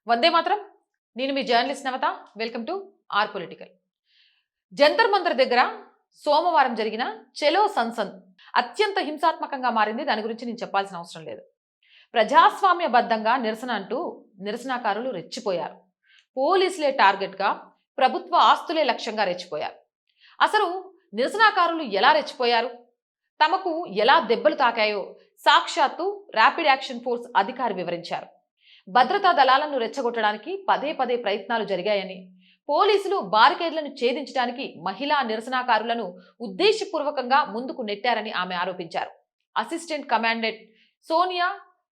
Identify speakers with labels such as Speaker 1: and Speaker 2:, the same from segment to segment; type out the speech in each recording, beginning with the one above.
Speaker 1: వందే మాత్రం. నేను మీ journalist Navatha. Welcome to our political. Jantar Mantar దగ్గర సోమవారం జరిగిన చెలో సన్సన్ అత్యంత హింసాత్మకంగా మారింది. దాని గురించి నేను చెప్పాల్సిన అవసరం లేదు. ప్రజాస్వామ్యబద్ధంగా నిరసన అంటూ నిరసనకారులు రెచ్చిపోయారు. పోలీసులే టార్గెట్గా, ప్రభుత్వ ఆస్తులే లక్ష్యంగా రెచ్చిపోయారు. అసలు నిరసనకారులు ఎలా రెచ్చిపోయారు, తమకు ఎలా దెబ్బలు తాకాయో సాక్షాత్తు ర్యాపిడ్ యాక్షన్ ఫోర్స్ అధికారి వివరించారు. భద్రతా దళాలను రెచ్చగొట్టడానికి పదే పదే ప్రయత్నాలు జరిగాయని, పోలీసులు బారికేడ్లను ఛేదించడానికి మహిళా నిరసనకారులను ఉద్దేశపూర్వకంగా ముందుకు నెట్టారని ఆమె ఆరోపించారు. అసిస్టెంట్ కమాండెంట్ సోనియా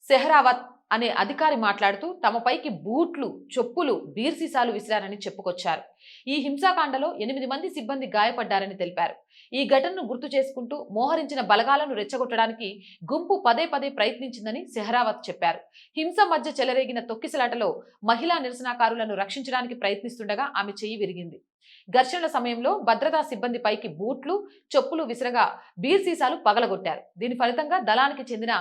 Speaker 1: సెహ్రావత్ అనే అధికారి మాట్లాడుతూ తమపైకి బూట్లు, చెప్పులు, బీర్ సీసాలు విసిరారని చెప్పుకొచ్చారు. ఈ హింసాకాండలో 8 మంది సిబ్బంది గాయపడ్డారని తెలిపారు. ఈ ఘటనను గుర్తు చేసుకుంటూ మోహరించిన బలగాలను రెచ్చగొట్టడానికి గుంపు పదే పదే ప్రయత్నించిందని సెహ్రావత్ చెప్పారు. హింస మధ్య చెలరేగిన తొక్కిసలాటలో మహిళా నిరసనకారులను రక్షించడానికి ప్రయత్నిస్తుండగా ఆమె చెయ్యి విరిగింది. ఘర్షణల సమయంలో భద్రతా సిబ్బంది పైకి బూట్లు, చెప్పులు విసిరగా బీర్ సీసాలు పగలగొట్టారు. దీని ఫలితంగా దళానికి చెందిన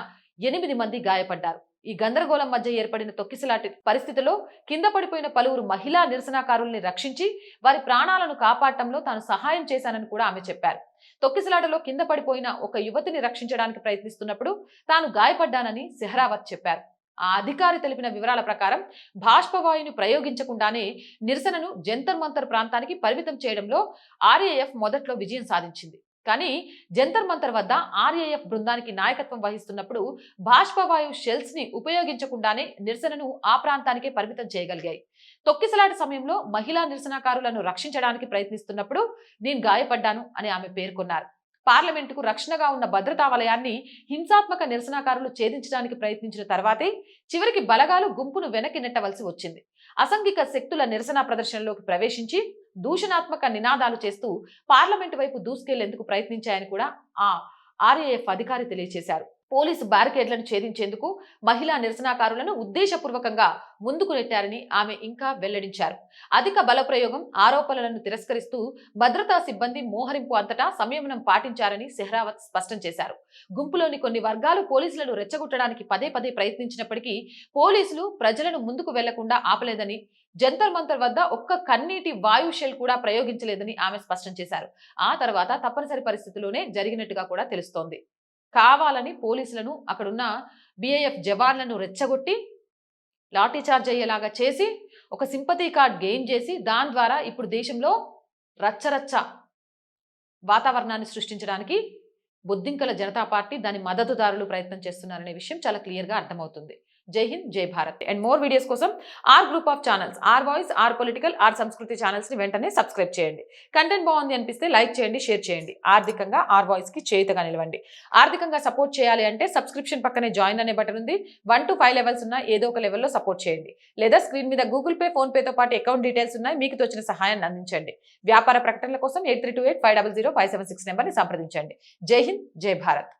Speaker 1: 8 మంది గాయపడ్డారు. ఈ గందరగోళం మధ్య ఏర్పడిన తొక్కిసలాటి పరిస్థితిలో కింద పడిపోయిన పలువురు మహిళా నిరసనకారుల్ని రక్షించి వారి ప్రాణాలను కాపాడటంలో తాను సహాయం చేశానని కూడా ఆమె చెప్పారు. తొక్కిసలాటలో కింద పడిపోయిన ఒక యువతిని రక్షించడానికి ప్రయత్నిస్తున్నప్పుడు తాను గాయపడ్డానని సెహ్రావత్ చెప్పారు. ఆ అధికారి తెలిపిన వివరాల ప్రకారం బాష్పవాయువును ప్రయోగించకుండానే నిరసనను జంతర్ మంతర్ ప్రాంతానికి పరిమితం చేయడంలో ఆర్ఏఎఫ్ మొదట్లో విజయం సాధించింది. కానీ జంతర్ మంతర్ వద్ద ఆర్ఏఎఫ్ బృందానికి నాయకత్వం వహిస్తున్నప్పుడు బాష్పవాయు షెల్స్ ని ఉపయోగించకుండానే నిరసనను ఆ ప్రాంతానికే పరిమితం చేయగలిగాయి. తొక్కిసలాట సమయంలో మహిళా నిరసనకారులను రక్షించడానికి ప్రయత్నిస్తున్నప్పుడు నేను గాయపడ్డాను అని ఆమె పేర్కొన్నారు. పార్లమెంటుకు రక్షణగా ఉన్న భద్రతా వలయాన్ని హింసాత్మక నిరసనకారులు ఛేదించడానికి ప్రయత్నించిన తర్వాతే చివరికి బలగాలు గుంపును వెనక్కి నెట్టవలసి వచ్చింది. అసంఘిక శక్తుల నిరసన ప్రదర్శనలోకి ప్రవేశించి దూషణాత్మక నినాదాలు చేస్తూ పార్లమెంటు వైపు దూసుకెళ్లేందుకు ప్రయత్నించాయని కూడా ఆ ఆర్ఏఎఫ్ అధికారి తెలియజేశారు. పోలీసు బ్యారికేడ్లను ఛేదించేందుకు మహిళా నిరసనకారులను ఉద్దేశపూర్వకంగా ముందుకు నెట్టారని ఆమె ఇంకా వెల్లడించారు. అధిక బలప్రయోగం ఆరోపణలను తిరస్కరిస్తూ భద్రతా సిబ్బంది మోహరింపు అంతటా సంయమనం పాటించారని సెహ్రావత్ స్పష్టం చేశారు. గుంపులోని కొన్ని వర్గాలు పోలీసులను రెచ్చగొట్టడానికి పదే పదే ప్రయత్నించినప్పటికీ పోలీసులు ప్రజలను ముందుకు వెళ్లకుండా ఆపలేదని, జంతర్ మంతర్ వద్ద ఒక్క కన్నీటి వాయు షెల్ కూడా ప్రయోగించలేదని ఆమె స్పష్టం చేశారు. ఆ తర్వాత తప్పనిసరి పరిస్థితుల్లోనే జరిగినట్టుగా కూడా తెలుస్తోంది. కావాలని పోలీసులను, అక్కడున్న బిఐఎఫ్ జవాన్లను రెచ్చగొట్టి లాఠీచార్జ్ అయ్యేలాగా చేసి ఒక సింపతి కార్డ్ గెయిన్ చేసి దాని ద్వారా ఇప్పుడు దేశంలో రచ్చరచ్చ వాతావరణాన్ని సృష్టించడానికి బొద్దింకల జనతా పార్టీ, దాని మద్దతుదారులు ప్రయత్నం చేస్తున్నారనే విషయం చాలా క్లియర్గా అర్థమవుతుంది. Jai Hind, Jai Bharat. And more videos కోసం our group of channels, our voice, our political, our Samskriti channels ని వెంటనే సబ్స్క్రైబ్ చేయండి. కంటెంట్ బాగుంది అనిపిస్తే లైక్ చేయండి, షేర్ చేయండి. ఆర్థికంగా ఆర్ వాయిస్ కి చేయుతగా నిలవండి. ఆర్థికంగా సపోర్ట్ చేయాలి అంటే సబ్స్క్రిప్షన్ పక్కనే జాయిన్ అనే బటన్ ఉంది. 1 to 5 లెవెల్స్ ఉన్న ఏదో ఒక లెవెల్లో సపోర్ట్ చేయండి. లేదా స్క్రీన్ మీద గూగుల్ పే, ఫోన్ పేతో పాటు అకౌంట్ డీటెయిల్స్ ఉన్నాయి. మీకు తోచిన సహాయాన్ని అందించండి. వ్యాపార ప్రకటనల కోసం 8328500576 నెంబర్ని సంప్రదించండి. జై హింద్, జై భారత్.